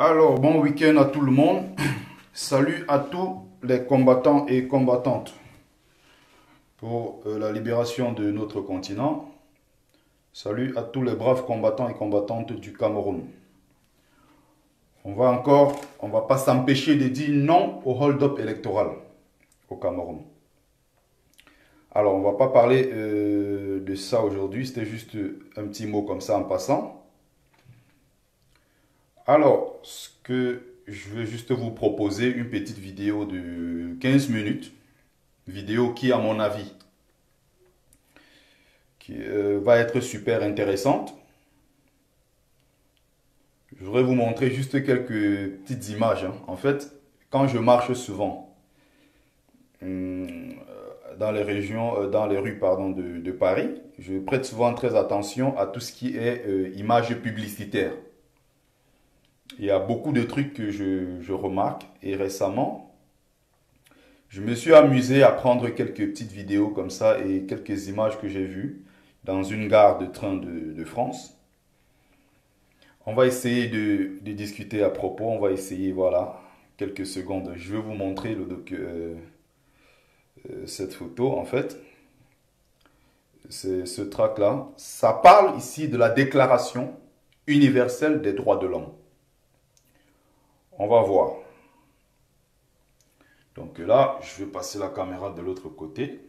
Alors, bon week-end à tout le monde. Salut à tous les combattants et combattantes pour la libération de notre continent. Salut à tous les braves combattants et combattantes du Cameroun. On va pas s'empêcher de dire non au hold-up électoral au Cameroun. Alors, on va pas parler de ça aujourd'hui, c'était juste un petit mot comme ça en passant. Alors, ce que je vais juste vous proposer, une petite vidéo de 15 minutes. Vidéo qui, à mon avis, va être super intéressante. Je voudrais vous montrer juste quelques petites images. En fait, quand je marche souvent dans les régions, dans les rues pardon, de Paris, je prête souvent très attention à tout ce qui est images publicitaires. Il y a beaucoup de trucs que je remarque et récemment, je me suis amusé à prendre quelques petites vidéos comme ça et quelques images que j'ai vues dans une gare de train de France. On va essayer de discuter à propos, on va essayer, voilà, quelques secondes. Je vais vous montrer cette photo en fait. C'est ce tract-là. Ça parle ici de la Déclaration universelle des droits de l'homme. On va voir. Donc là, je vais passer la caméra de l'autre côté.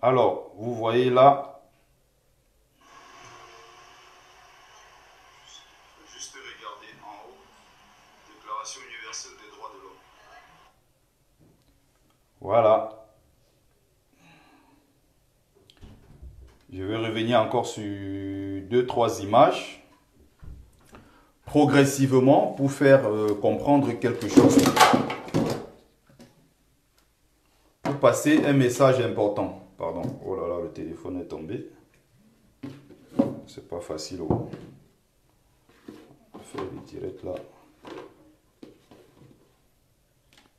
Alors, vous voyez là. Juste regarder en haut. Déclaration universelle des droits de l'homme. Voilà. Je vais revenir encore sur 2-3 images progressivement pour faire comprendre quelque chose. Pour passer un message important. Pardon, oh là là, le téléphone est tombé. C'est pas facile. Oh. On va faire le direct là.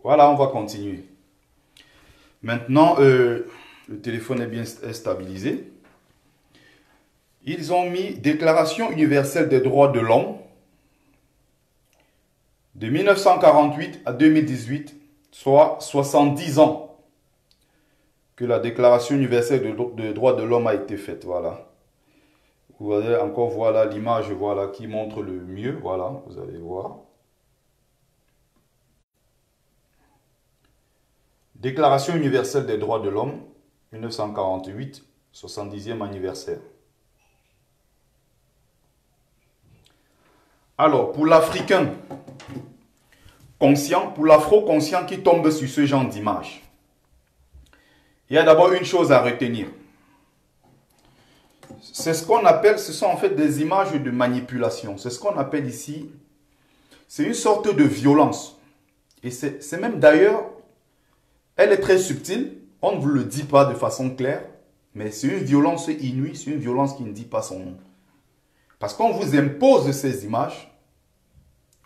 Voilà, on va continuer. Maintenant, le téléphone est bien stabilisé. Ils ont mis Déclaration universelle des droits de l'homme de 1948 à 2018, soit 70 ans que la Déclaration universelle des droits de l'homme a été faite. Voilà. Vous allez encore voir l'image voilà, qui montre le mieux. Voilà, vous allez voir. Déclaration universelle des droits de l'homme, 1948, 70e anniversaire. Alors, pour l'Africain conscient, pour l'Afro-conscient qui tombe sur ce genre d'image, il y a d'abord une chose à retenir. C'est ce qu'on appelle, ce sont en fait des images de manipulation. C'est ce qu'on appelle ici, c'est une sorte de violence. Et c'est même d'ailleurs, elle est très subtile, on ne vous le dit pas de façon claire, mais c'est une violence inouïe, c'est une violence qui ne dit pas son nom. Parce qu'on vous impose ces images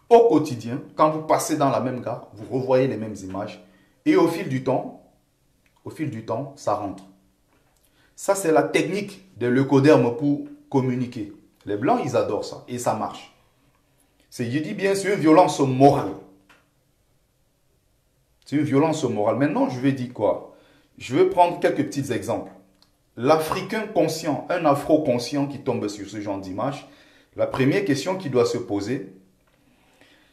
au quotidien, quand vous passez dans la même gare, vous revoyez les mêmes images, et au fil du temps, ça rentre. Ça, c'est la technique des leucodermes pour communiquer. Les Blancs, ils adorent ça, et ça marche. Je dis bien, c'est une violence morale. C'est une violence morale. Maintenant, je vais dire quoi? Je vais prendre quelques petits exemples. L'Africain conscient, un Afro-conscient qui tombe sur ce genre d'image, la première question qu'il doit se poser,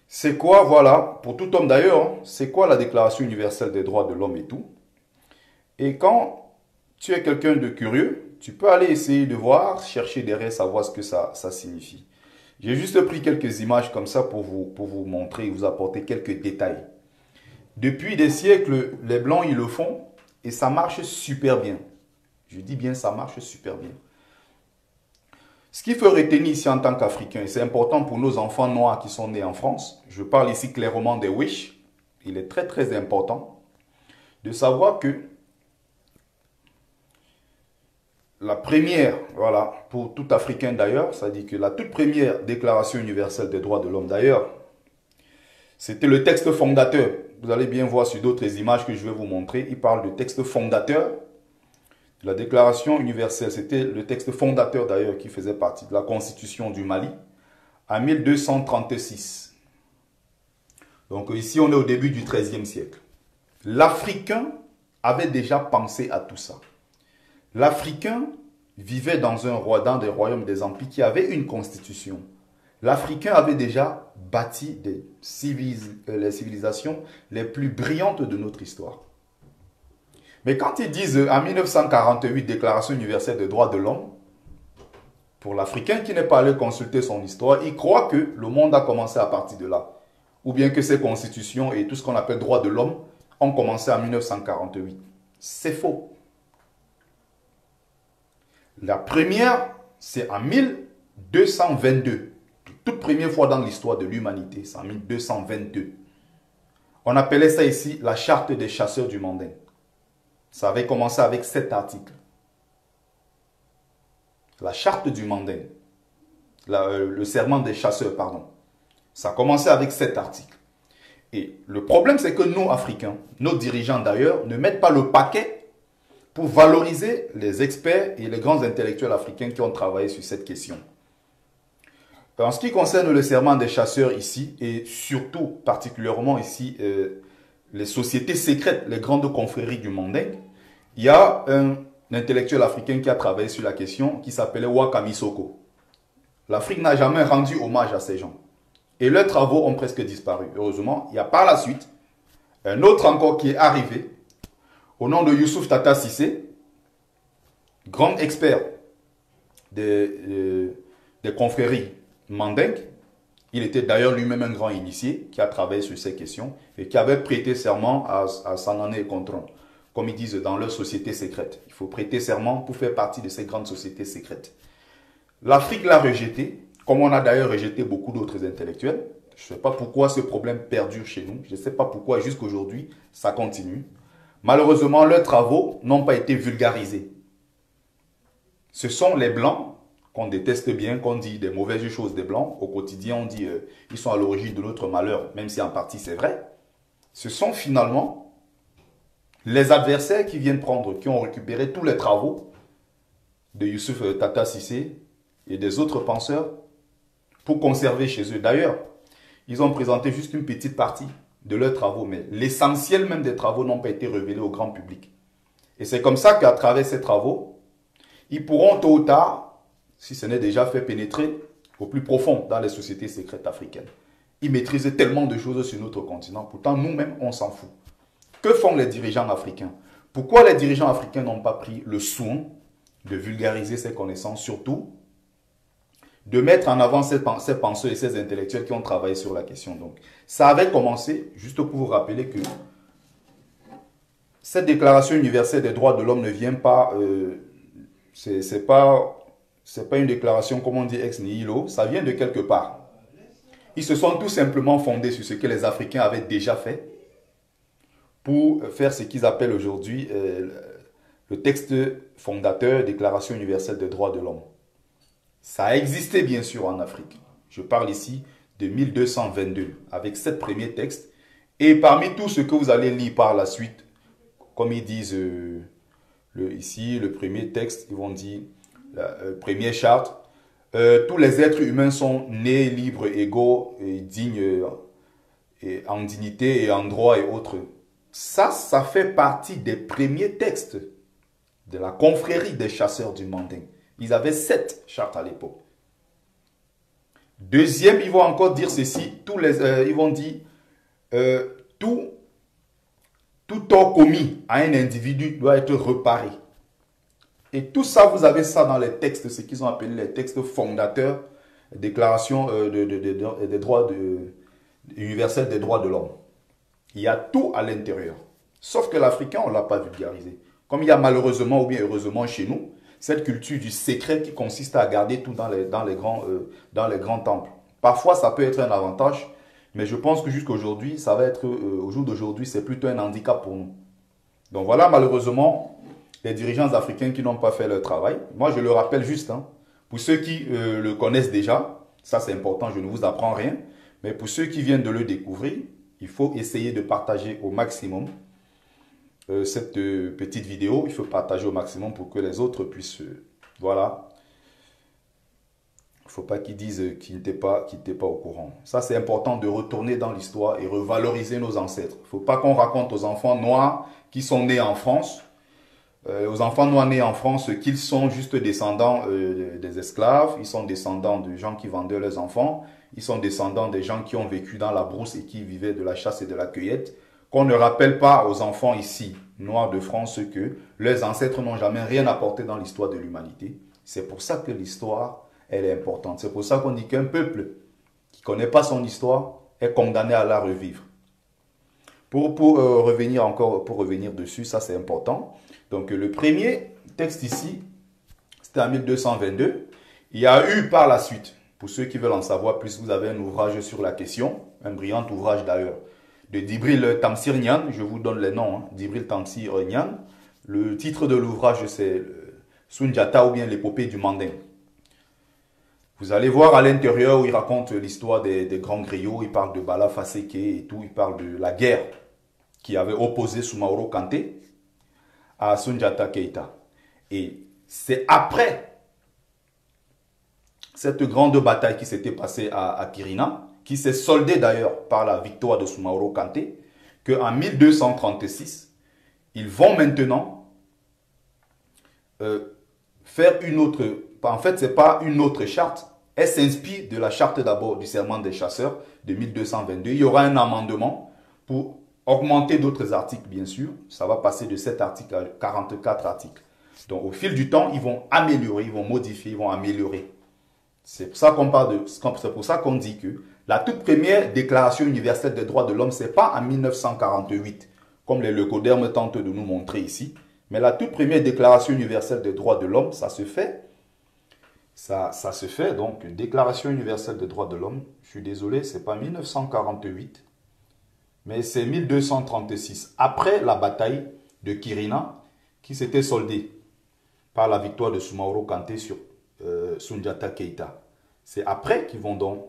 c'est quoi, voilà, pour tout homme d'ailleurs, c'est quoi la Déclaration universelle des droits de l'homme et tout. Et quand tu es quelqu'un de curieux, tu peux aller essayer de voir, chercher derrière, savoir ce que ça signifie. J'ai juste pris quelques images comme ça pour vous montrer et vous apporter quelques détails. Depuis des siècles, les Blancs, ils le font et ça marche super bien. Je dis bien, ça marche super bien. Ce qu'il faut retenir ici en tant qu'Africain, et c'est important pour nos enfants noirs qui sont nés en France, je parle ici clairement des Wish, il est très très important de savoir que la première, voilà, pour tout Africain d'ailleurs, ça dit que la toute première Déclaration universelle des droits de l'homme d'ailleurs, C'était le texte fondateur. Vous allez bien voir sur d'autres images que je vais vous montrer. Il parle de texte fondateur de la Déclaration universelle. C'était le texte fondateur d'ailleurs qui faisait partie de la Constitution du Mali en 1236. Donc ici, on est au début du XIIIe siècle. L'Africain avait déjà pensé à tout ça. L'Africain vivait dans des royaumes, des empires qui avaient une constitution. L'Africain avait déjà bâti les civilisations les plus brillantes de notre histoire. Mais quand ils disent en 1948 Déclaration universelle des droits de l'homme, pour l'Africain qui n'est pas allé consulter son histoire, il croit que le monde a commencé à partir de là. Ou bien que ces constitutions et tout ce qu'on appelle droits de l'homme ont commencé en 1948. C'est faux. La première, c'est en 1222. Toute première fois dans l'histoire de l'humanité, c'est en 1222. On appelait ça ici la charte des chasseurs du Manding. Ça avait commencé avec 7 articles. La charte du Manding. Le serment des chasseurs, pardon. Ça a commencé avec 7 articles. Et le problème, c'est que nous, Africains, nos dirigeants d'ailleurs, ne mettent pas le paquet pour valoriser les experts et les grands intellectuels africains qui ont travaillé sur cette question. En ce qui concerne le serment des chasseurs ici, et surtout particulièrement ici, les sociétés secrètes, les grandes confréries du Manding, il y a un intellectuel africain qui a travaillé sur la question qui s'appelait Wakami Soko. L'Afrique n'a jamais rendu hommage à ces gens. Et leurs travaux ont presque disparu. Heureusement, il y a par la suite un autre encore qui est arrivé au nom de Youssouf Tata Cissé, grand expert des confréries Manding. Il était d'ailleurs lui-même un grand initié qui a travaillé sur ces questions et qui avait prêté serment à Sanane et Contron, comme ils disent dans leur société secrète. Il faut prêter serment pour faire partie de ces grandes sociétés secrètes. L'Afrique l'a rejeté, comme on a d'ailleurs rejeté beaucoup d'autres intellectuels. Je ne sais pas pourquoi ce problème perdure chez nous. Je ne sais pas pourquoi jusqu'aujourd'hui ça continue. Malheureusement, leurs travaux n'ont pas été vulgarisés. Ce sont les Blancs qu'on déteste bien, qu'on dit des mauvaises choses des Blancs. Au quotidien, on dit ils sont à l'origine de notre malheur, même si en partie c'est vrai. Ce sont finalement les adversaires qui viennent prendre, qui ont récupéré tous les travaux de Youssouf Tata Cissé et des autres penseurs pour conserver chez eux. D'ailleurs, ils ont présenté juste une petite partie de leurs travaux, mais l'essentiel même des travaux n'ont pas été révélés au grand public. Et c'est comme ça qu'à travers ces travaux, ils pourront tôt ou tard, si ce n'est déjà fait, pénétrer au plus profond dans les sociétés secrètes africaines. Ils maîtrisent tellement de choses sur notre continent, pourtant nous-mêmes on s'en fout. Que font les dirigeants africains? Pourquoi les dirigeants africains n'ont pas pris le soin de vulgariser ces connaissances, surtout de mettre en avant ces penseurs et ces intellectuels qui ont travaillé sur la question. Donc, ça avait commencé, juste pour vous rappeler que cette déclaration universelle des droits de l'homme ne vient pas, c'est pas une déclaration, comme on dit, ex nihilo, ça vient de quelque part. Ils se sont tout simplement fondés sur ce que les Africains avaient déjà fait pour faire ce qu'ils appellent aujourd'hui le texte fondateur, Déclaration universelle des droits de l'homme. Ça a existé bien sûr en Afrique. Je parle ici de 1222 avec 7 premiers textes. Et parmi tout ce que vous allez lire par la suite, comme ils disent ici, le premier texte, ils vont dire, la première charte, tous les êtres humains sont nés libres, égaux et dignes, et en dignité et en droit et autres. Ça fait partie des premiers textes de la confrérie des chasseurs du Manding. Ils avaient 7 chartes à l'époque. Deuxième, ils vont encore dire ceci. Ils vont dire tout tort commis à un individu doit être réparé. Et tout ça, vous avez ça dans les textes, ce qu'ils ont appelé les textes fondateurs, déclaration des droits universels des droits de l'homme. Il y a tout à l'intérieur. Sauf que l'Africain, on ne l'a pas vulgarisé. Comme il y a malheureusement ou bien heureusement chez nous, cette culture du secret qui consiste à garder tout dans les grands temples. Parfois, ça peut être un avantage, mais je pense que jusqu'aujourd'hui, ça va être, au jour d'aujourd'hui, c'est plutôt un handicap pour nous. Donc voilà, malheureusement, les dirigeants africains qui n'ont pas fait leur travail. Moi, je le rappelle juste, hein, pour ceux qui le connaissent déjà, ça c'est important, je ne vous apprends rien. Mais pour ceux qui viennent de le découvrir, il faut essayer de partager au maximum cette petite vidéo. Il faut partager au maximum pour que les autres puissent... voilà. Il ne faut pas qu'ils disent qu'ils n'étaient pas au courant. Ça, c'est important de retourner dans l'histoire et revaloriser nos ancêtres. Il ne faut pas qu'on raconte aux enfants noirs qui sont nés en France, aux enfants noirs nés en France, qu'ils sont juste descendants des esclaves, ils sont descendants de gens qui vendaient leurs enfants, ils sont descendants des gens qui ont vécu dans la brousse et qui vivaient de la chasse et de la cueillette. Qu'on ne rappelle pas aux enfants ici, noirs de France, que leurs ancêtres n'ont jamais rien apporté dans l'histoire de l'humanité. C'est pour ça que l'histoire, elle est importante. C'est pour ça qu'on dit qu'un peuple qui ne connaît pas son histoire est condamné à la revivre. Pour revenir dessus, ça c'est important. Donc le premier texte ici, c'était en 1222. Il y a eu par la suite, pour ceux qui veulent en savoir plus, vous avez un ouvrage sur la question, un brillant ouvrage d'ailleurs, de Djibril Tamsir Niane, je vous donne les noms, hein, Djibril Tamsir Niane. Le titre de l'ouvrage c'est Sundiata ou bien l'épopée du Mandin. Vous allez voir à l'intérieur où il raconte l'histoire des grands griots, il parle de Bala Faseke et tout, il parle de la guerre qui avait opposé Soumaoro Kanté à Soundiata Keïta. Et c'est après cette grande bataille qui s'était passée à Kirina, qui s'est soldée d'ailleurs par la victoire de Soumaoro Kanté, qu'en 1236, ils vont maintenant faire une autre... En fait, ce n'est pas une autre charte. Elle s'inspire de la charte d'abord du serment des chasseurs de 1222. Il y aura un amendement pour augmenter d'autres articles, bien sûr. Ça va passer de 7 articles à 44 articles. Donc, au fil du temps, ils vont améliorer, ils vont modifier, ils vont améliorer. C'est pour ça qu'on parle de... C'est pour ça qu'on dit que la toute première déclaration universelle des droits de l'homme, ce n'est pas en 1948, comme les leucodermes tentent de nous montrer ici. Mais la toute première déclaration universelle des droits de l'homme, ça se fait. Ça se fait, donc, Déclaration universelle des droits de l'homme. Je suis désolé, ce n'est pas 1948, mais c'est 1236, après la bataille de Kirina, qui s'était soldée par la victoire de Soumaoro Kanté sur Soundiata Keïta. C'est après qu'ils vont donc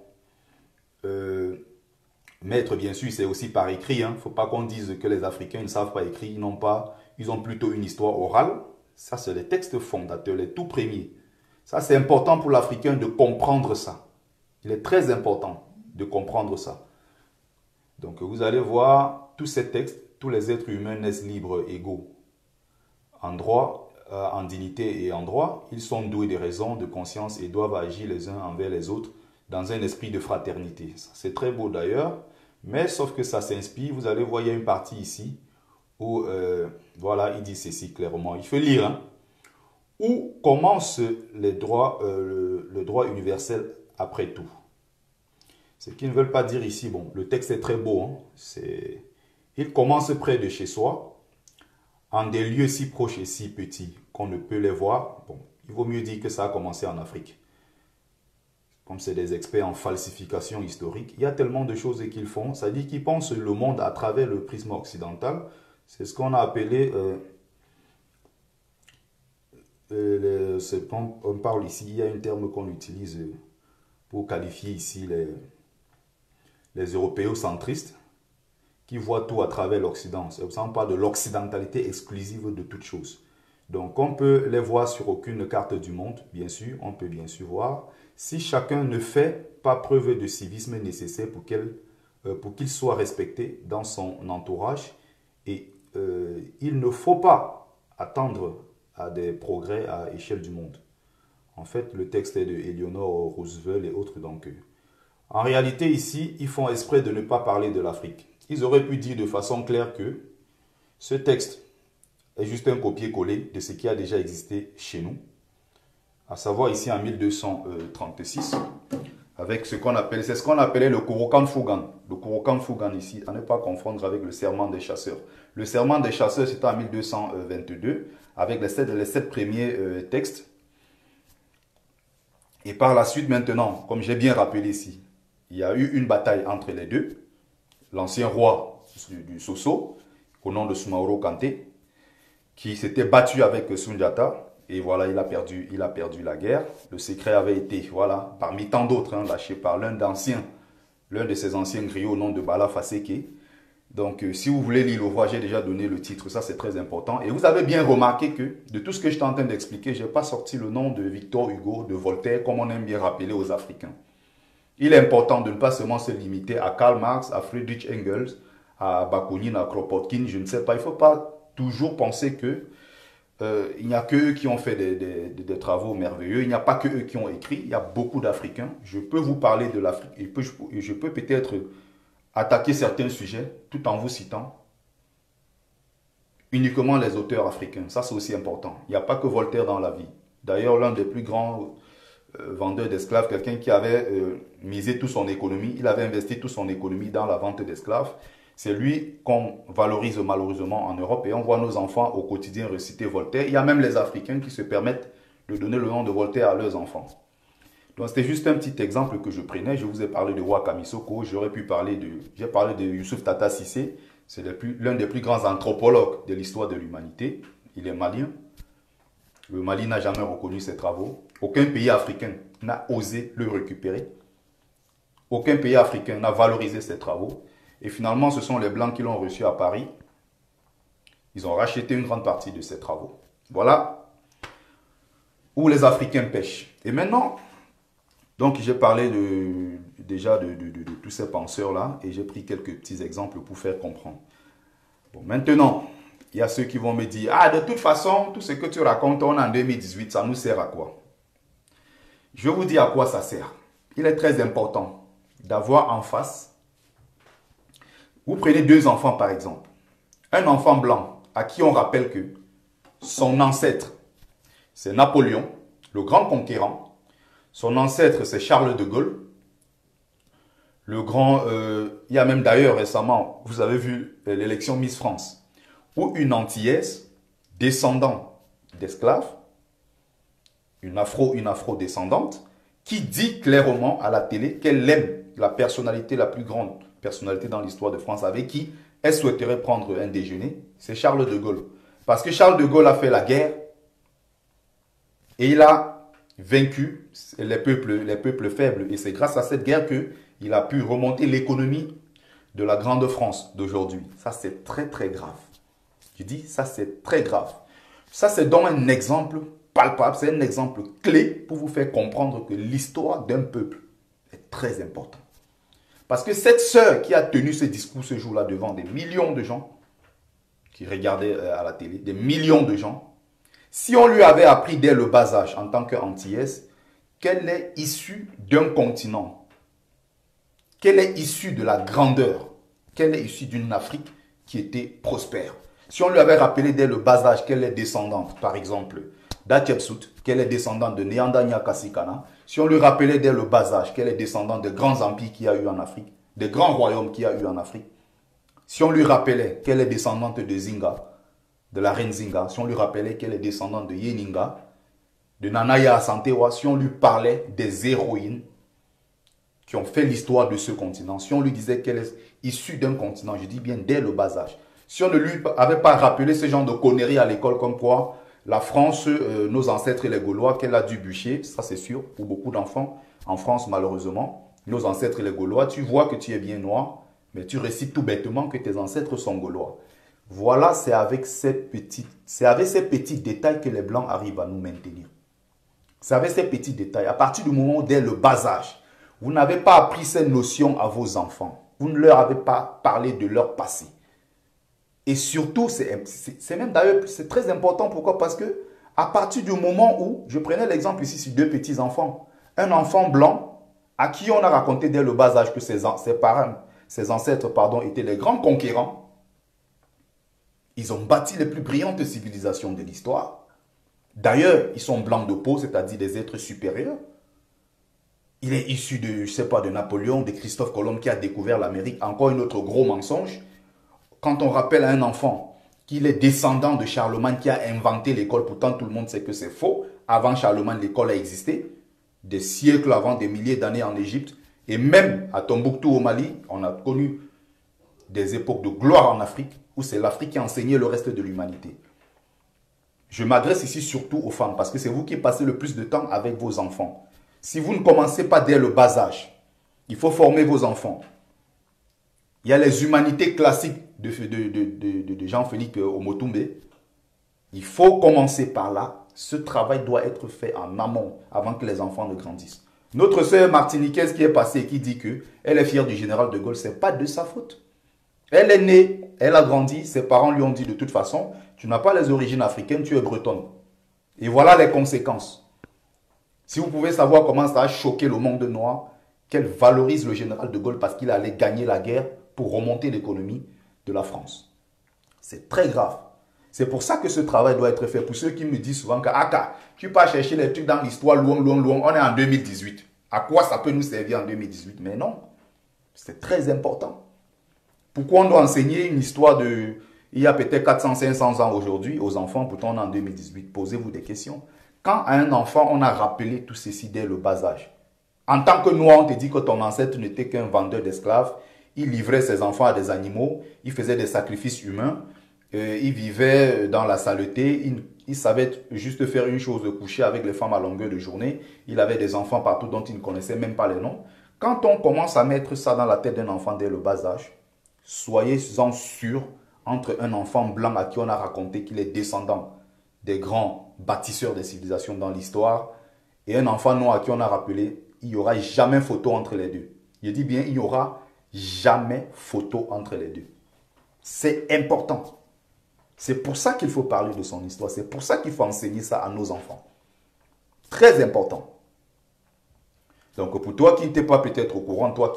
mettre, bien sûr, c'est aussi par écrit. Il ne faut pas qu'on dise que les Africains ne savent pas écrire, ils ont plutôt une histoire orale. Ça, c'est les textes fondateurs, les tout premiers. Ça, c'est important pour l'Africain de comprendre ça. Il est très important de comprendre ça. Donc, vous allez voir tous ces textes, tous les êtres humains naissent libres, égaux, en droit, en dignité et en droit. Ils sont doués de raison, de conscience et doivent agir les uns envers les autres dans un esprit de fraternité. C'est très beau d'ailleurs, mais sauf que ça s'inspire. Vous allez voir, il y a une partie ici où, voilà, il dit ceci clairement. Il faut lire, hein. Où commence le droit universel après tout? Ce qu'ils ne veulent pas dire ici, bon, le texte est très beau, hein, il commence près de chez soi, en des lieux si proches et si petits qu'on ne peut les voir. Bon, il vaut mieux dire que ça a commencé en Afrique. Comme c'est des experts en falsification historique, il y a tellement de choses qu'ils font. Ça dit qu'ils pensent le monde à travers le prisme occidental. C'est ce qu'on a appelé... on parle ici, il y a un terme qu'on utilise pour qualifier ici les européocentristes qui voient tout à travers l'Occident. C'est pour ça qu'on parle de l'occidentalité exclusive de toute chose. Donc on peut les voir sur aucune carte du monde, bien sûr, on peut bien sûr voir. Si chacun ne fait pas preuve de civisme nécessaire pour qu'il soit respecté dans son entourage, et il ne faut pas attendre à des progrès à échelle du monde. En fait, le texte est de Eleanor Roosevelt et autres. Donc, en réalité, ici, ils font exprès de ne pas parler de l'Afrique. Ils auraient pu dire de façon claire que ce texte est juste un copier-coller de ce qui a déjà existé chez nous. À savoir ici en 1236, avec ce qu'on appelle, c'est ce qu'on appelait le Kurokan Fugan. Le Kurokan Fugan ici, à ne pas confondre avec le serment des chasseurs. Le serment des chasseurs, c'était en 1222, avec les sept premiers textes. Et par la suite, maintenant, comme j'ai bien rappelé ici, il y a eu une bataille entre les deux. L'ancien roi du Soso, au nom de Soumaoro Kanté, qui s'était battu avec Soundiata. Et voilà, il a perdu la guerre. Le secret avait été, voilà, parmi tant d'autres, hein, lâché par l'un d'anciens l'un de ses anciens griots au nom de Bala Faseke. Donc, si vous voulez lire l'ouvrage, j'ai déjà donné le titre, ça c'est très important. Et vous avez bien remarqué que, de tout ce que je suis en train d'expliquer, je n'ai pas sorti le nom de Victor Hugo, de Voltaire, comme on aime bien rappeler aux Africains. Il est important de ne pas seulement se limiter à Karl Marx, à Friedrich Engels, à Bakounine, à Kropotkin, je ne sais pas. Il ne faut pas toujours penser que il n'y a qu'eux qui ont fait des travaux merveilleux. Il n'y a pas que eux qui ont écrit. Il y a beaucoup d'Africains. Je peux vous parler de l'Afrique. Je peux peut-être attaquer certains sujets tout en vous citant uniquement les auteurs africains. Ça, c'est aussi important. Il n'y a pas que Voltaire dans la vie. D'ailleurs, l'un des plus grands vendeurs d'esclaves, quelqu'un qui avait misé toute son économie, il avait investi toute son économie dans la vente d'esclaves. C'est lui qu'on valorise malheureusement en Europe et on voit nos enfants au quotidien réciter Voltaire. Il y a même les Africains qui se permettent de donner le nom de Voltaire à leurs enfants. Donc c'était juste un petit exemple que je prenais. Je vous ai parlé de Roi Kamisoko, j'aurais pu parler j'ai parlé de Youssouf Tata Cissé. C'est l'un des plus grands anthropologues de l'histoire de l'humanité. Il est malien. Le Mali n'a jamais reconnu ses travaux. Aucun pays africain n'a osé le récupérer. Aucun pays africain n'a valorisé ses travaux. Et finalement, ce sont les Blancs qui l'ont reçu à Paris. Ils ont racheté une grande partie de ses travaux. Voilà où les Africains pêchent. Et maintenant, donc j'ai parlé déjà de tous ces penseurs-là et j'ai pris quelques petits exemples pour faire comprendre. Bon, maintenant, il y a ceux qui vont me dire, ah, de toute façon, tout ce que tu racontes, on est en 2018, ça nous sert à quoi? Je vais vous dire à quoi ça sert. Il est très important d'avoir en face, vous prenez deux enfants par exemple. Un enfant blanc à qui on rappelle que son ancêtre, c'est Napoléon, le grand conquérant. Son ancêtre, c'est Charles de Gaulle. Le grand, il y a même d'ailleurs récemment, vous avez vu l'élection Miss France, où une Antillaise, descendant d'esclaves, une afro-descendante, qui dit clairement à la télé qu'elle aime la personnalité, la plus grande personnalité dans l'histoire de France, avec qui elle souhaiterait prendre un déjeuner, c'est Charles de Gaulle. Parce que Charles de Gaulle a fait la guerre et il a vaincu les peuples faibles. Et c'est grâce à cette guerre qu'il a pu remonter l'économie de la grande France d'aujourd'hui. Ça, c'est très, très grave. Je dis, ça, c'est très grave. Ça, c'est donc un exemple palpable, c'est un exemple clé pour vous faire comprendre que l'histoire d'un peuple est très importante. Parce que cette sœur qui a tenu ce discours ce jour-là devant des millions de gens qui regardaient à la télé, des millions de gens, si on lui avait appris dès le bas âge en tant qu'antillaise qu'elle est issue d'un continent, qu'elle est issue de la grandeur, qu'elle est issue d'une Afrique qui était prospère. Si on lui avait rappelé dès le bas âge qu'elle est descendante, par exemple, d'Hatshepsut, qu'elle est descendante de Neandanya Kassikana, si on lui rappelait dès le bas âge qu'elle est descendante des grands empires qu'il y a eu en Afrique, des grands royaumes qu'il y a eu en Afrique, si on lui rappelait qu'elle est descendante de Zinga, de la reine Zinga, si on lui rappelait qu'elle est descendante de Yeninga, de Nanaya Asantewa, si on lui parlait des héroïnes qui ont fait l'histoire de ce continent, si on lui disait qu'elle est issue d'un continent, je dis bien dès le bas âge, si on ne lui avait pas rappelé ce genre de conneries à l'école comme quoi la France, nos ancêtres et les Gaulois, qu'elle a dû bûcher, ça c'est sûr, pour beaucoup d'enfants, en France malheureusement, nos ancêtres et les Gaulois, tu vois que tu es bien noir, mais tu récites tout bêtement que tes ancêtres sont Gaulois. Voilà, c'est avec ces petits détails que les Blancs arrivent à nous maintenir. C'est avec ces petits détails. À partir du moment où, dès le bas âge, vous n'avez pas appris ces notions à vos enfants, vous ne leur avez pas parlé de leur passé. Et surtout, c'est même d'ailleurs, c'est très important. Pourquoi? Parce que à partir du moment où, je prenais l'exemple ici sur deux petits enfants, un enfant blanc à qui on a raconté dès le bas âge que ses ancêtres, étaient les grands conquérants, ils ont bâti les plus brillantes civilisations de l'histoire. D'ailleurs, ils sont blancs de peau, c'est-à-dire des êtres supérieurs. Il est issu de, je ne sais pas, de Napoléon, de Christophe Colomb qui a découvert l'Amérique. Encore un autre gros mensonge. Quand on rappelle à un enfant qu'il est descendant de Charlemagne qui a inventé l'école, pourtant tout le monde sait que c'est faux. Avant Charlemagne, l'école a existé. Des siècles avant, des milliers d'années en Égypte. Et même à Tombouctou au Mali, on a connu des époques de gloire en Afrique, où c'est l'Afrique qui a enseigné le reste de l'humanité. Je m'adresse ici surtout aux femmes, parce que c'est vous qui passez le plus de temps avec vos enfants. Si vous ne commencez pas dès le bas âge Il faut former vos enfants. Il y a les humanités classiques de Jean-Philippe Omotumbe. Il faut commencer par là. Ce travail doit être fait en amont, avant que les enfants ne grandissent. Notre sœur martiniquaise qui est passée et qui dit qu'elle est fière du général de Gaulle, ce n'est pas de sa faute. Elle est née, elle a grandi, ses parents lui ont dit de toute façon, tu n'as pas les origines africaines, tu es bretonne. Et voilà les conséquences. Si vous pouvez savoir comment ça a choqué le monde noir, qu'elle valorise le général de Gaulle parce qu'il allait gagner la guerre pour remonter l'économie de la France. C'est très grave. C'est pour ça que ce travail doit être fait. Pour ceux qui me disent souvent que tu peux chercher les trucs dans l'histoire loin, on est en 2018. À quoi ça peut nous servir en 2018? Mais non, c'est très important. Pourquoi on doit enseigner une histoire de il y a peut-être 400, 500 ans aujourd'hui aux enfants, pourtant on est en 2018? Posez-vous des questions. Quand à un enfant, on a rappelé tout ceci dès le bas âge, en tant que noir, on te dit que ton ancêtre n'était qu'un vendeur d'esclaves, il livrait ses enfants à des animaux, il faisait des sacrifices humains, il vivait dans la saleté, il savait juste faire une chose, coucher avec les femmes à longueur de journée, il avait des enfants partout dont il ne connaissait même pas les noms. Quand on commence à mettre ça dans la tête d'un enfant dès le bas âge, soyez-en sûrs, entre un enfant blanc à qui on a raconté qu'il est descendant des grands bâtisseurs des civilisations dans l'histoire, et un enfant noir à qui on a rappelé, il n'y aura jamais photo entre les deux. Je dis bien, il n'y aura jamais photo entre les deux. C'est important. C'est pour ça qu'il faut parler de son histoire. C'est pour ça qu'il faut enseigner ça à nos enfants. Très important. Donc pour toi qui n'étais pas peut-être au courant, toi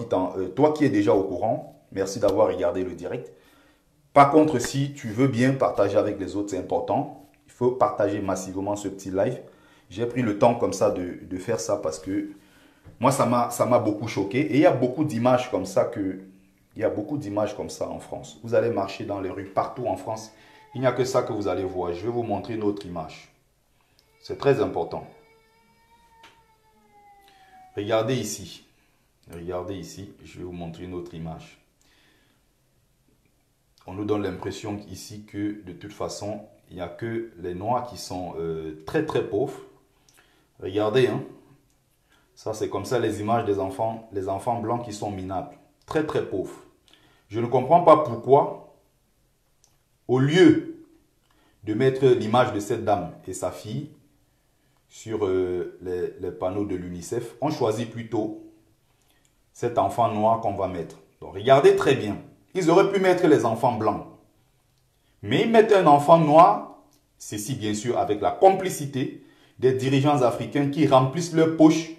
qui es déjà au courant, merci d'avoir regardé le direct. Par contre, si tu veux bien partager avec les autres, c'est important. Il faut partager massivement ce petit live. J'ai pris le temps comme ça de faire ça parce que moi, ça m'a beaucoup choqué. Et il y a beaucoup d'images comme ça en France. Vous allez marcher dans les rues partout en France. Il n'y a que ça que vous allez voir. Je vais vous montrer une autre image. C'est très important. Regardez ici. Regardez ici. Je vais vous montrer une autre image. On nous donne l'impression ici que de toute façon, il n'y a que les Noirs qui sont très très pauvres. Regardez, hein. Ça, c'est comme ça les images des enfants, les enfants blancs qui sont minables. Très, très pauvres. Je ne comprends pas pourquoi, au lieu de mettre l'image de cette dame et sa fille sur les panneaux de l'UNICEF, on choisit plutôt cet enfant noir qu'on va mettre. Donc, regardez très bien. Ils auraient pu mettre les enfants blancs. Mais ils mettent un enfant noir, ceci bien sûr avec la complicité des dirigeants africains qui remplissent leurs poches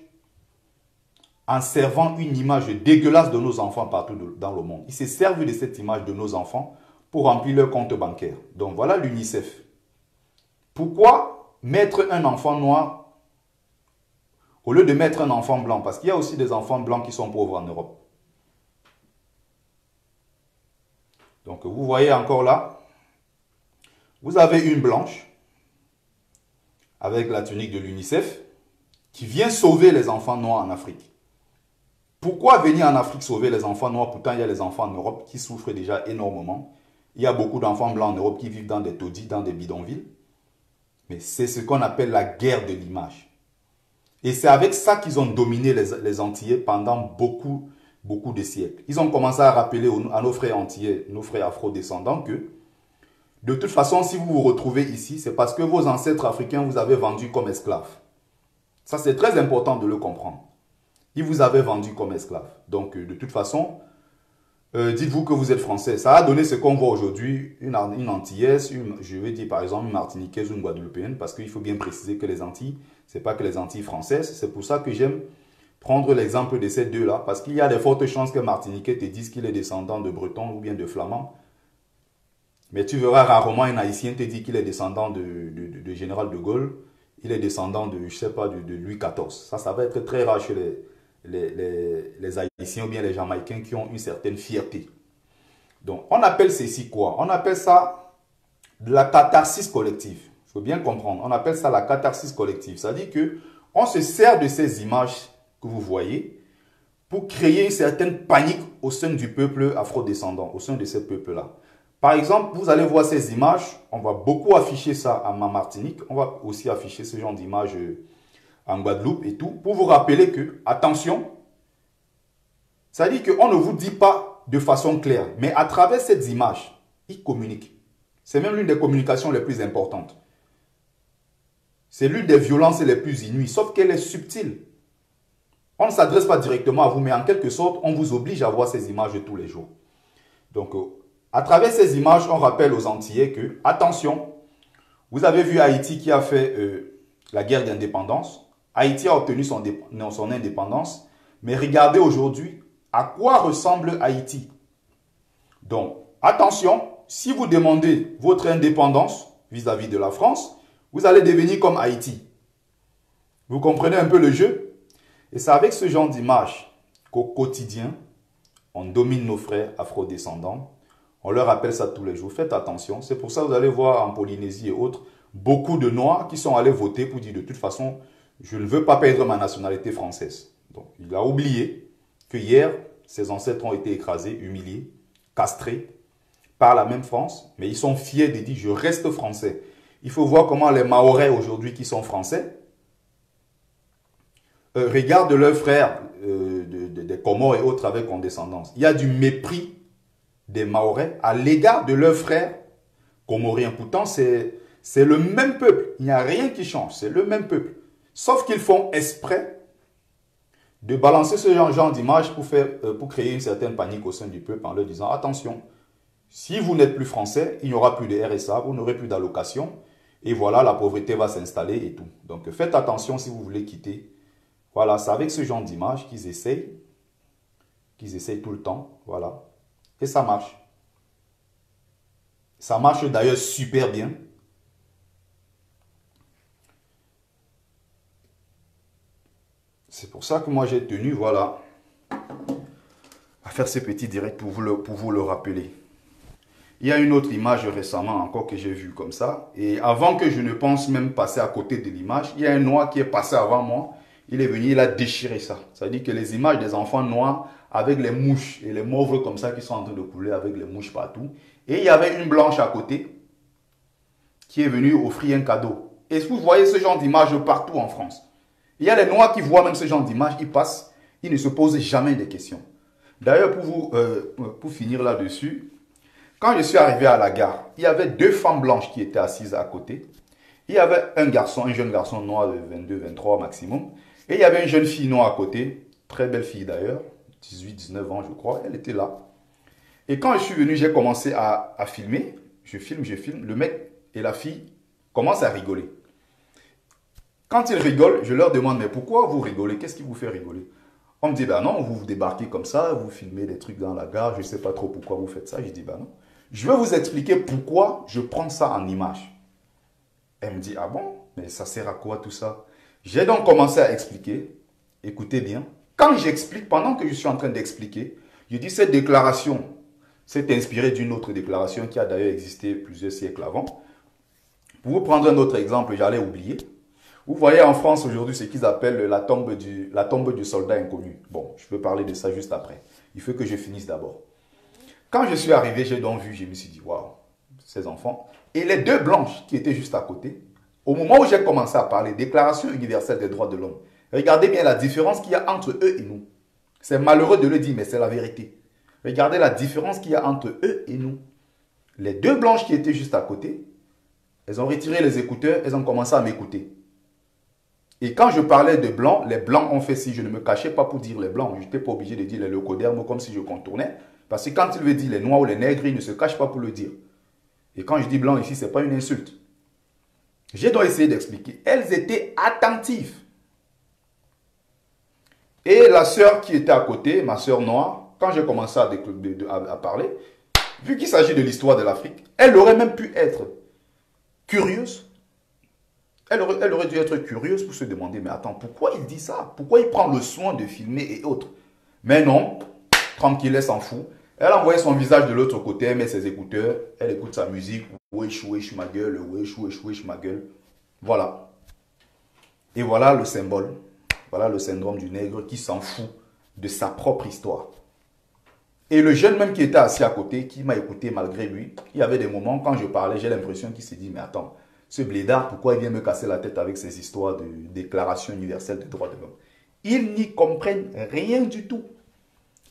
en servant une image dégueulasse de nos enfants partout dans le monde. Ils se servent de cette image de nos enfants pour remplir leur compte bancaire. Donc voilà l'UNICEF. Pourquoi mettre un enfant noir au lieu de mettre un enfant blanc? Parce qu'il y a aussi des enfants blancs qui sont pauvres en Europe. Donc vous voyez encore là, vous avez une blanche avec la tunique de l'UNICEF qui vient sauver les enfants noirs en Afrique. Pourquoi venir en Afrique sauver les enfants noirs? Pourtant, il y a les enfants en Europe qui souffrent déjà énormément. Il y a beaucoup d'enfants blancs en Europe qui vivent dans des taudis, dans des bidonvilles. Mais c'est ce qu'on appelle la guerre de l'image. Et c'est avec ça qu'ils ont dominé les Antillais pendant beaucoup de siècles. Ils ont commencé à rappeler à nos frères antillais, nos frères afro-descendants que de toute façon, si vous vous retrouvez ici, c'est parce que vos ancêtres africains vous avaient vendus comme esclaves. Ça, c'est très important de le comprendre. Ils vous avaient vendu comme esclaves. Donc, de toute façon, dites-vous que vous êtes français. Ça a donné ce qu'on voit aujourd'hui, une Antillaise, je vais dire par exemple une Martiniquaise ou une Guadeloupéenne, parce qu'il faut bien préciser que les Antilles, ce n'est pas que les Antilles françaises. C'est pour ça que j'aime prendre l'exemple de ces deux-là, parce qu'il y a de fortes chances que Martiniquais te dise qu'il est descendant de Breton ou bien de Flamand. Mais tu verras rarement un Haïtien te dire qu'il est descendant de Général de Gaulle, il est descendant de, je sais pas, de Louis XIV. Ça va être très rare chez les Haïtiens ou bien les Jamaïcains qui ont une certaine fierté. Donc, on appelle ceci quoi? On appelle ça de la catharsis collective. Il faut bien comprendre. On appelle ça la catharsis collective. C'est-à-dire qu'on se sert de ces images que vous voyez pour créer une certaine panique au sein du peuple afrodescendant, au sein de ces peuples-là. Par exemple, vous allez voir ces images. On va beaucoup afficher ça à ma Martinique. On va aussi afficher ce genre d'images en Guadeloupe et tout, pour vous rappeler que, attention, Ça dit qu'on ne vous dit pas de façon claire, mais à travers ces images, ils communiquent. C'est même l'une des communications les plus importantes. C'est l'une des violences les plus inouïes, sauf qu'elle est subtile. On ne s'adresse pas directement à vous, mais en quelque sorte, on vous oblige à voir ces images tous les jours. Donc, à travers ces images, on rappelle aux Antillais que, attention, vous avez vu Haïti qui a fait la guerre d'indépendance. Haïti a obtenu son indépendance, mais regardez aujourd'hui à quoi ressemble Haïti. Donc, attention, si vous demandez votre indépendance vis-à-vis de la France, vous allez devenir comme Haïti. Vous comprenez un peu le jeu? Et c'est avec ce genre d'image qu'au quotidien, on domine nos frères afro-descendants. On leur rappelle ça tous les jours. Faites attention. C'est pour ça que vous allez voir en Polynésie et autres, beaucoup de Noirs qui sont allés voter pour dire de toute façon, je ne veux pas perdre ma nationalité française. Donc, il a oublié que hier, ses ancêtres ont été écrasés, humiliés, castrés par la même France. Mais ils sont fiers de dire, je reste français. Il faut voir comment les Mahorais aujourd'hui qui sont français regardent leurs frères des Comores et autres avec condescendance. Il y a du mépris des Mahorais à l'égard de leurs frères comoriens. Pourtant, c'est le même peuple. Il n'y a rien qui change. C'est le même peuple. Sauf qu'ils font exprès de balancer ce genre d'image pour créer une certaine panique au sein du peuple en leur disant, attention, si vous n'êtes plus français, il n'y aura plus de RSA, vous n'aurez plus d'allocation. Et voilà, la pauvreté va s'installer et tout. Donc, faites attention si vous voulez quitter. Voilà, c'est avec ce genre d'image qu'ils essayent tout le temps. Voilà. Et ça marche. Ça marche d'ailleurs super bien. C'est pour ça que moi j'ai tenu, voilà, à faire ce petit direct pour vous le rappeler. Il y a une autre image récemment encore que j'ai vue comme ça. Et avant que je ne pense même passer à côté de l'image, il y a un noir qui est passé avant moi. Il est venu, il a déchiré ça. Ça veut dire que les images des enfants noirs avec les mouches et les mauves comme ça qui sont en train de couler avec les mouches partout. Et il y avait une blanche à côté qui est venue offrir un cadeau. Et vous voyez ce genre d'image partout en France. Il y a les noirs qui voient même ce genre d'image, ils passent, ils ne se posent jamais de questions. D'ailleurs, pour finir là-dessus, quand je suis arrivé à la gare, il y avait deux femmes blanches qui étaient assises à côté. Il y avait un garçon, un jeune garçon noir de 22, 23 maximum. Et il y avait une jeune fille noire à côté, très belle fille d'ailleurs, 18, 19 ans je crois, elle était là. Et quand je suis venu, j'ai commencé à filmer. Je filme. Le mec et la fille commencent à rigoler. Quand ils rigolent, je leur demande, mais pourquoi vous rigolez? Qu'est-ce qui vous fait rigoler? On me dit, bah non, vous débarquez comme ça, vous filmez des trucs dans la gare, je ne sais pas trop pourquoi vous faites ça. Je dis, bah non. Je vais vous expliquer pourquoi je prends ça en image. Elle me dit, ah bon? Mais ça sert à quoi tout ça? J'ai donc commencé à expliquer. Écoutez bien. Quand j'explique, pendant que je suis en train d'expliquer, je dis cette déclaration s'est inspirée d'une autre déclaration qui a d'ailleurs existé plusieurs siècles avant. Pour vous prendre un autre exemple, j'allais oublier. Vous voyez en France aujourd'hui ce qu'ils appellent la tombe du soldat inconnu. Bon, je peux parler de ça juste après. Il faut que je finisse d'abord. Quand je suis arrivé, j'ai donc vu, je me suis dit, waouh, ces enfants. Et les deux blanches qui étaient juste à côté, au moment où j'ai commencé à parler, Déclaration universelle des droits de l'homme, regardez bien la différence qu'il y a entre eux et nous. C'est malheureux de le dire, mais c'est la vérité. Regardez la différence qu'il y a entre eux et nous. Les deux blanches qui étaient juste à côté, elles ont retiré les écouteurs, elles ont commencé à m'écouter. Et quand je parlais de blancs, les blancs ont fait si je ne me cachais pas pour dire les blancs. Je n'étais pas obligé de dire les leucodermes comme si je contournais. Parce que quand il veut dire les noirs ou les nègres, il ne se cache pas pour le dire. Et quand je dis blanc ici, ce n'est pas une insulte. J'ai donc essayé d'expliquer. Elles étaient attentives. Et la sœur qui était à côté, ma sœur noire, quand j'ai commencé à parler, vu qu'il s'agit de l'histoire de l'Afrique, elle aurait même pu être curieuse. Elle aurait dû être curieuse pour se demander, mais attends, pourquoi il dit ça? Pourquoi il prend le soin de filmer et autres? Mais non, tranquille, elle s'en fout. Elle a envoyé son visage de l'autre côté, elle met ses écouteurs, elle écoute sa musique, wesh, wesh, ma gueule, wesh, wesh, wesh, ma gueule. Voilà. Et voilà le symbole. Voilà le syndrome du nègre qui s'en fout de sa propre histoire. Et le jeune même qui était assis à côté, qui m'a écouté malgré lui, il y avait des moments, quand je parlais, j'ai l'impression qu'il s'est dit, mais attends, ce blédard, pourquoi il vient me casser la tête avec ces histoires de Déclaration universelle des droits de l'homme? Ils n'y comprennent rien du tout.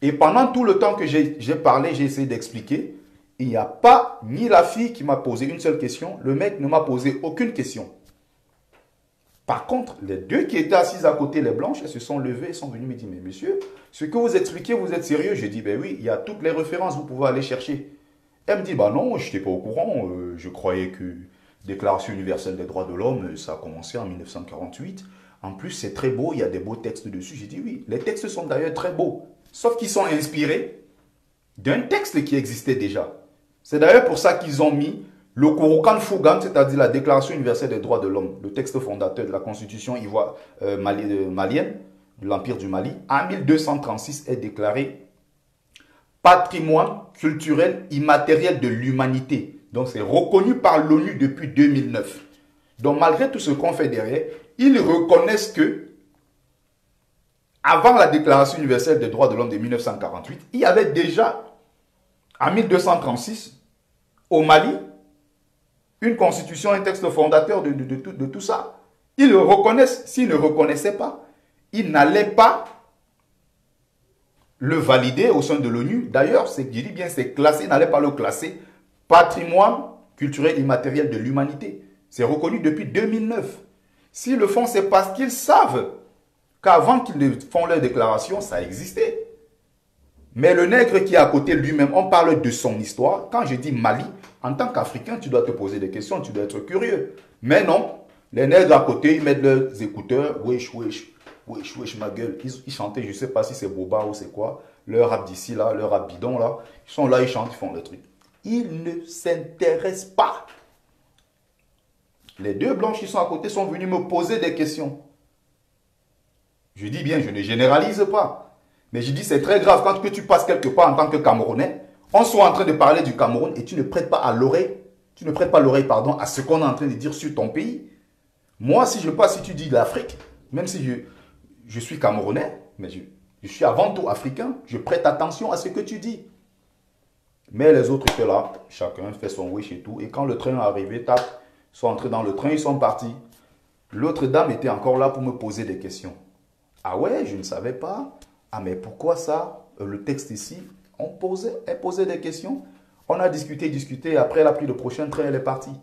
Et pendant tout le temps que j'ai parlé, j'ai essayé d'expliquer, il n'y a pas ni la fille qui m'a posé une seule question, le mec ne m'a posé aucune question. Par contre, les deux qui étaient assises à côté, les blanches, elles se sont levées et sont venues me dire, mais monsieur, ce que vous expliquez, vous êtes sérieux? Je dis, ben oui, il y a toutes les références, vous pouvez aller chercher. Elle me dit, bah non, je n'étais pas au courant, je croyais que Déclaration universelle des droits de l'homme, ça a commencé en 1948. En plus, c'est très beau, il y a des beaux textes dessus. J'ai dit, oui, les textes sont d'ailleurs très beaux, sauf qu'ils sont inspirés d'un texte qui existait déjà. C'est d'ailleurs pour ça qu'ils ont mis le Kouroukan Fougan, c'est-à-dire la Déclaration universelle des droits de l'homme, le texte fondateur de la constitution malienne, de l'Empire du Mali, en 1236 est déclaré patrimoine culturel immatériel de l'humanité. Donc c'est reconnu par l'ONU depuis 2009. Donc malgré tout ce qu'on fait derrière, ils reconnaissent que avant la Déclaration universelle des droits de l'homme de 1948, il y avait déjà, en 1236, au Mali, une constitution, un texte fondateur de tout ça. Ils le reconnaissent. S'ils ne reconnaissaient pas, ils n'allaient pas le valider au sein de l'ONU. D'ailleurs, je dis bien, c'est classé, ils n'allaient pas le classer patrimoine culturel immatériel de l'humanité. C'est reconnu depuis 2009. S'ils le font, c'est parce qu'ils savent qu'avant qu'ils ne font leur déclaration, ça existait. Mais le nègre qui est à côté lui-même, on parle de son histoire. Quand je dis Mali, en tant qu'Africain, tu dois te poser des questions, tu dois être curieux. Mais non, les nègres à côté, ils mettent leurs écouteurs, wesh, wesh, wesh, wesh, ma gueule. Ils chantaient, je ne sais pas si c'est Boba ou c'est quoi, leur rap d'ici là, leur rap bidon là. Ils sont là, ils chantent, ils font le truc. Ils ne s'intéressent pas. Les deux blancs qui sont à côté sont venus me poser des questions. Je dis bien, je ne généralise pas. Mais je dis, c'est très grave quand que tu passes quelque part en tant que Camerounais, on soit en train de parler du Cameroun et tu ne prêtes pas à l'oreille, tu ne prêtes pas l'oreille, pardon, à ce qu'on est en train de dire sur ton pays. Moi, si je passe, si tu dis l'Afrique, même si je suis Camerounais, mais je suis avant tout africain, je prête attention à ce que tu dis. Mais les autres étaient là, chacun fait son wish et tout. Et quand le train est arrivé, tac, ils sont entrés dans le train, ils sont partis. L'autre dame était encore là pour me poser des questions. Ah ouais, je ne savais pas. Ah mais pourquoi ça? Le texte ici, elle posait des questions. On a discuté, discuté. Après, elle a pris le prochain train, elle est partie.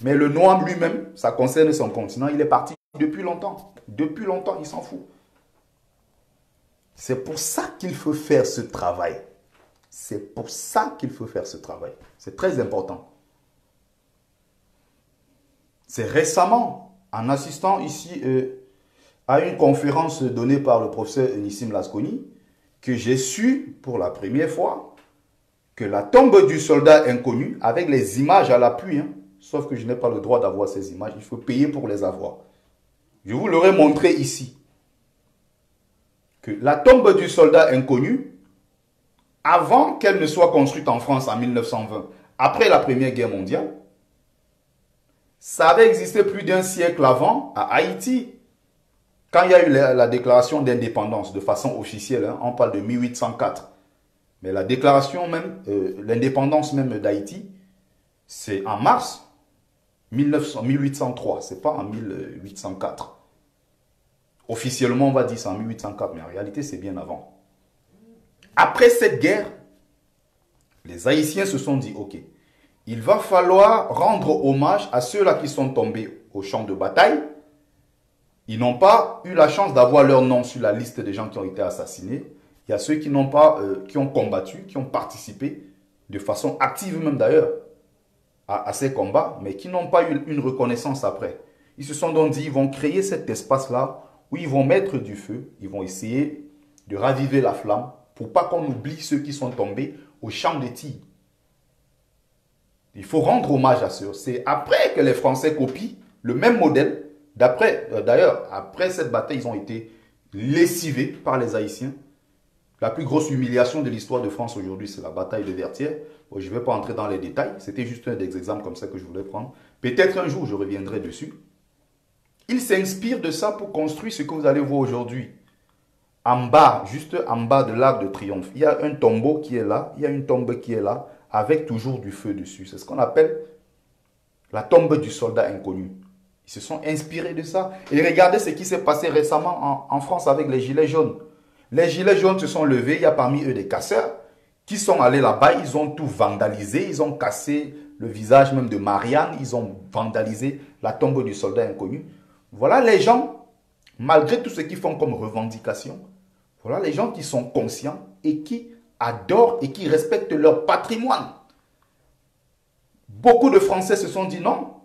Mais le noir lui-même, ça concerne son continent, il est parti depuis longtemps. Depuis longtemps, il s'en fout. C'est pour ça qu'il faut faire ce travail. C'est pour ça qu'il faut faire ce travail. C'est très important. C'est récemment, en assistant ici à une conférence donnée par le professeur Nissim Lasconi, que j'ai su pour la première fois que la tombe du soldat inconnu, avec les images à l'appui, sauf que je n'ai pas le droit d'avoir ces images, il faut payer pour les avoir. Je vous l'aurais montré ici. Que la tombe du soldat inconnu, avant qu'elle ne soit construite en France en 1920, après la Première Guerre mondiale, ça avait existé plus d'un siècle avant à Haïti. Quand il y a eu la déclaration d'indépendance de façon officielle, on parle de 1804. Mais la déclaration même, l'indépendance même d'Haïti, c'est en mars 1803, c'est pas en 1804. Officiellement, on va dire c'est en 1804, mais en réalité, c'est bien avant. Après cette guerre, les Haïtiens se sont dit, ok, il va falloir rendre hommage à ceux-là qui sont tombés au champ de bataille. Ils n'ont pas eu la chance d'avoir leur nom sur la liste des gens qui ont été assassinés. Il y a ceux qui n'ont pas, qui ont combattu, qui ont participé de façon active même d'ailleurs à ces combats, mais qui n'ont pas eu une reconnaissance après. Ils se sont donc dit, ils vont créer cet espace-là où ils vont mettre du feu, ils vont essayer de raviver la flamme pour pas qu'on oublie ceux qui sont tombés au champ de tir. Il faut rendre hommage à ceux. C'est après que les Français copient le même modèle. D'ailleurs, après cette bataille, ils ont été lessivés par les Haïtiens. La plus grosse humiliation de l'histoire de France aujourd'hui, c'est la bataille de Vertières. Bon, je ne vais pas entrer dans les détails. C'était juste un des exemples comme ça que je voulais prendre. Peut-être un jour, je reviendrai dessus. Ils s'inspirent de ça pour construire ce que vous allez voir aujourd'hui. En bas, juste en bas de l'Arc de Triomphe, il y a un tombeau qui est là. Il y a une tombe qui est là, avec toujours du feu dessus. C'est ce qu'on appelle la tombe du soldat inconnu. Ils se sont inspirés de ça. Et regardez ce qui s'est passé récemment en France avec les Gilets jaunes. Les gilets jaunes se sont levés, il y a parmi eux des casseurs qui sont allés là-bas, ils ont tout vandalisé, ils ont cassé le visage même de Marianne, ils ont vandalisé la tombe du soldat inconnu. Voilà les gens, malgré tout ce qu'ils font comme revendication, voilà les gens qui sont conscients et qui adorent et qui respectent leur patrimoine. Beaucoup de Français se sont dit non,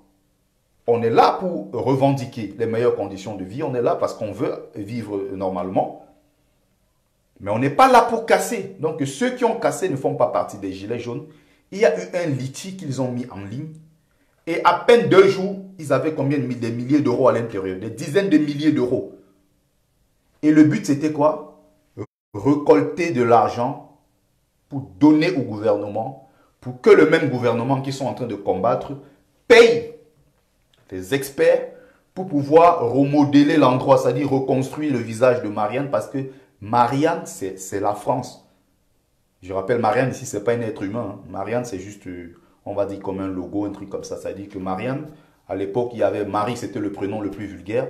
on est là pour revendiquer les meilleures conditions de vie, on est là parce qu'on veut vivre normalement, mais on n'est pas là pour casser. Donc ceux qui ont cassé ne font pas partie des gilets jaunes. Il y a eu un litige qu'ils ont mis en ligne et à peine 2 jours, ils avaient combien? Des milliers d'euros à l'intérieur, des dizaines de milliers d'euros. Et le but c'était quoi? Récolter de l'argent pour donner au gouvernement, pour que le même gouvernement qu'ils sont en train de combattre paye des experts pour pouvoir remodeler l'endroit, c'est-à-dire reconstruire le visage de Marianne, parce que Marianne, c'est la France. Je rappelle, Marianne ici, ce n'est pas un être humain. Hein. Marianne, c'est juste, on va dire comme un logo, un truc comme ça. C'est-à-dire que Marianne, à l'époque, il y avait Marie, c'était le prénom le plus vulgaire.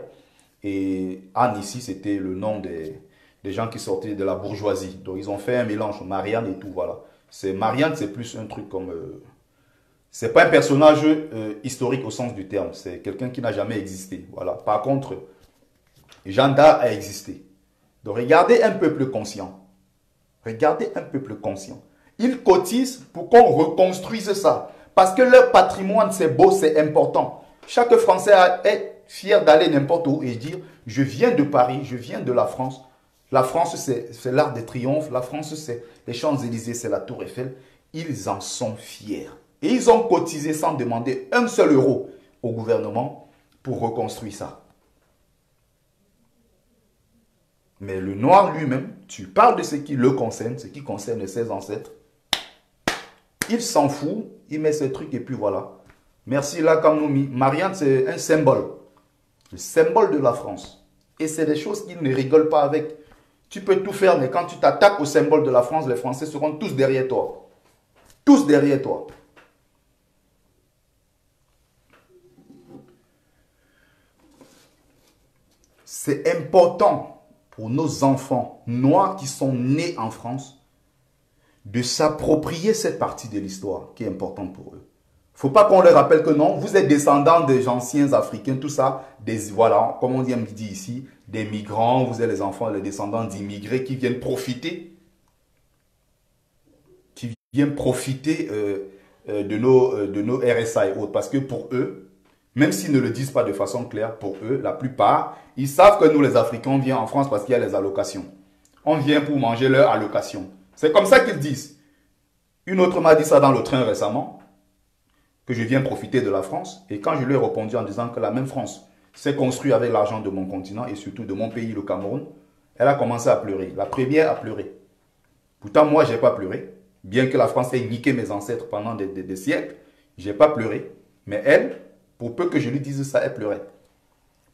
Et Anne ici, c'était le nom des gens qui sortaient de la bourgeoisie. Donc ils ont fait un mélange, Marianne et tout, voilà. Marianne, c'est plus un truc comme... c'est pas un personnage historique au sens du terme. C'est quelqu'un qui n'a jamais existé. Voilà. Par contre, Jeanne d'Arc a existé. Donc regardez un peuple conscient. Regardez un peuple conscient. Ils cotisent pour qu'on reconstruise ça. Parce que leur patrimoine, c'est beau, c'est important. Chaque Français est fier d'aller n'importe où et dire, je viens de Paris, je viens de la France. La France, c'est l'Arc de Triomphe. La France, c'est les Champs-Élysées, c'est la Tour Eiffel. Ils en sont fiers. Et ils ont cotisé sans demander un seul euro au gouvernement pour reconstruire ça. Mais le noir lui-même, tu parles de ce qui le concerne, ce qui concerne ses ancêtres. Il s'en fout, il met ses trucs et puis voilà. Merci là, Kamnoumi. Marianne, c'est un symbole. Le symbole de la France. Et c'est des choses qu'ils ne rigolent pas avec. Tu peux tout faire, mais quand tu t'attaques au symbole de la France, les Français seront tous derrière toi. Tous derrière toi. C'est important pour nos enfants noirs qui sont nés en France de s'approprier cette partie de l'histoire qui est importante pour eux. Il ne faut pas qu'on leur rappelle que non, vous êtes descendants des anciens Africains, tout ça, voilà, comme on dit ici, des migrants, vous êtes les enfants, les descendants d'immigrés qui viennent profiter, de nos RSA et autres. Parce que pour eux, même s'ils ne le disent pas de façon claire, pour eux, la plupart, ils savent que nous les Africains, on vient en France parce qu'il y a les allocations. On vient pour manger leurs allocations. C'est comme ça qu'ils disent. Une autre m'a dit ça dans le train récemment, que je viens profiter de la France. Et quand je lui ai répondu en disant que la même France s'est construite avec l'argent de mon continent et surtout de mon pays, le Cameroun, elle a commencé à pleurer. La première a pleuré. Pourtant, moi, je n'ai pas pleuré. Bien que la France ait niqué mes ancêtres pendant des siècles, je n'ai pas pleuré. Mais elle, pour peu que je lui dise ça, elle pleurait.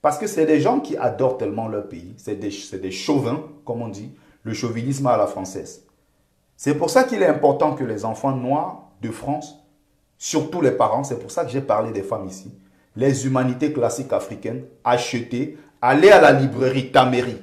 Parce que c'est des gens qui adorent tellement leur pays. C'est des chauvins, comme on dit. Le chauvinisme à la française. C'est pour ça qu'il est important que les enfants noirs de France, surtout les parents, c'est pour ça que j'ai parlé des femmes ici, les humanités classiques africaines, achetez, allez à la librairie Taméry,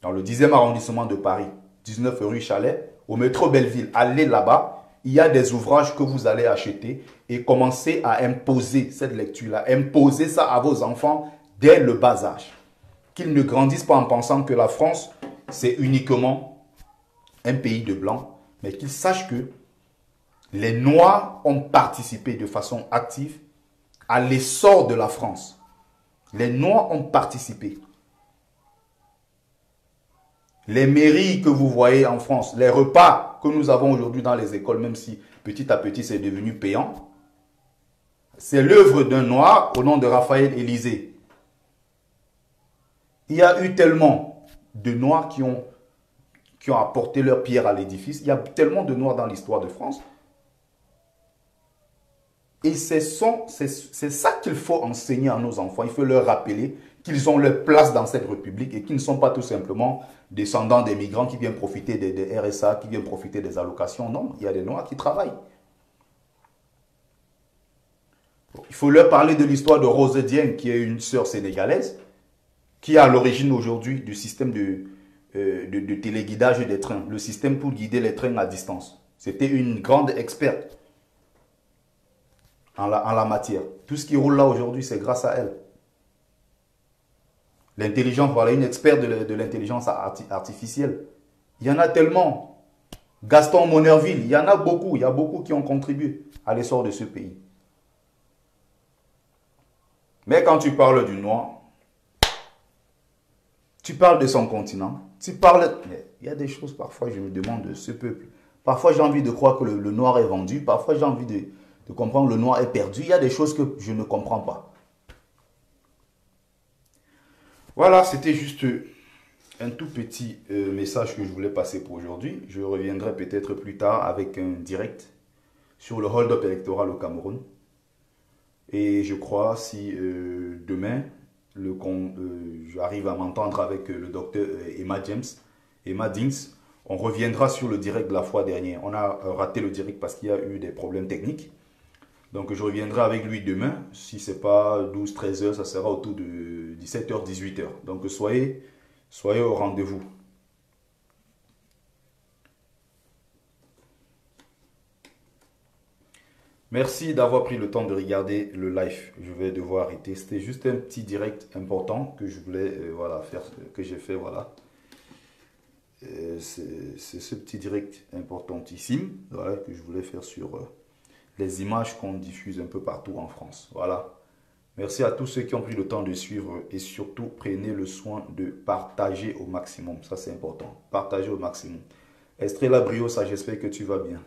dans le 10e arrondissement de Paris, 19 rue Chalet, au métro Belleville. Allez là-bas, il y a des ouvrages que vous allez acheter et commencer à imposer cette lecture-là, imposer ça à vos enfants dès le bas âge. Qu'ils ne grandissent pas en pensant que la France, c'est uniquement un pays de blancs, mais qu'ils sachent que les Noirs ont participé de façon active à l'essor de la France. Les Noirs ont participé. Les mairies que vous voyez en France, les repas que nous avons aujourd'hui dans les écoles, même si petit à petit c'est devenu payant, c'est l'œuvre d'un Noir au nom de Raphaël Élysée. Il y a eu tellement de Noirs qui ont apporté leur pierre à l'édifice. Il y a tellement de Noirs dans l'histoire de France. Et c'est ça qu'il faut enseigner à nos enfants. Il faut leur rappeler qu'ils ont leur place dans cette République et qu'ils ne sont pas tout simplement descendants des migrants qui viennent profiter des RSA, qui viennent profiter des allocations. Non, il y a des Noirs qui travaillent. Il faut leur parler de l'histoire de Rose Dieng, qui est une sœur sénégalaise, qui est à l'origine aujourd'hui du système de téléguidage des trains, le système pour guider les trains à distance. C'était une grande experte en la matière. Tout ce qui roule là aujourd'hui, c'est grâce à elle. L'intelligence, voilà, une experte de l'intelligence artificielle. Il y en a tellement. Gaston Monerville, il y en a beaucoup. Il y a beaucoup qui ont contribué à l'essor de ce pays. Mais quand tu parles du noir, tu parles de son continent, tu parles... Mais il y a des choses, parfois, je me demande de ce peuple. Parfois, j'ai envie de croire que le noir est vendu. Parfois, j'ai envie de comprendre que le noir est perdu. Il y a des choses que je ne comprends pas. Voilà, c'était juste un tout petit message que je voulais passer pour aujourd'hui. Je reviendrai peut-être plus tard avec un direct sur le hold-up électoral au Cameroun. Et je crois si demain, j'arrive à m'entendre avec le docteur Emma Dings, on reviendra sur le direct de la fois dernière. On a raté le direct parce qu'il y a eu des problèmes techniques. Donc je reviendrai avec lui demain. Si ce n'est pas 12-13 heures, ça sera autour de 17h, 18h. Donc soyez au rendez-vous. Merci d'avoir pris le temps de regarder le live. Je vais devoir arrêter. C'était juste un petit direct important que je voulais faire, que j'ai fait. Voilà. C'est ce petit direct importantissime que je voulais faire sur les images qu'on diffuse un peu partout en France. Voilà. Merci à tous ceux qui ont pris le temps de suivre et surtout prenez le soin de partager au maximum. Ça c'est important. Partager au maximum. Estrella Brio, ça j'espère que tu vas bien.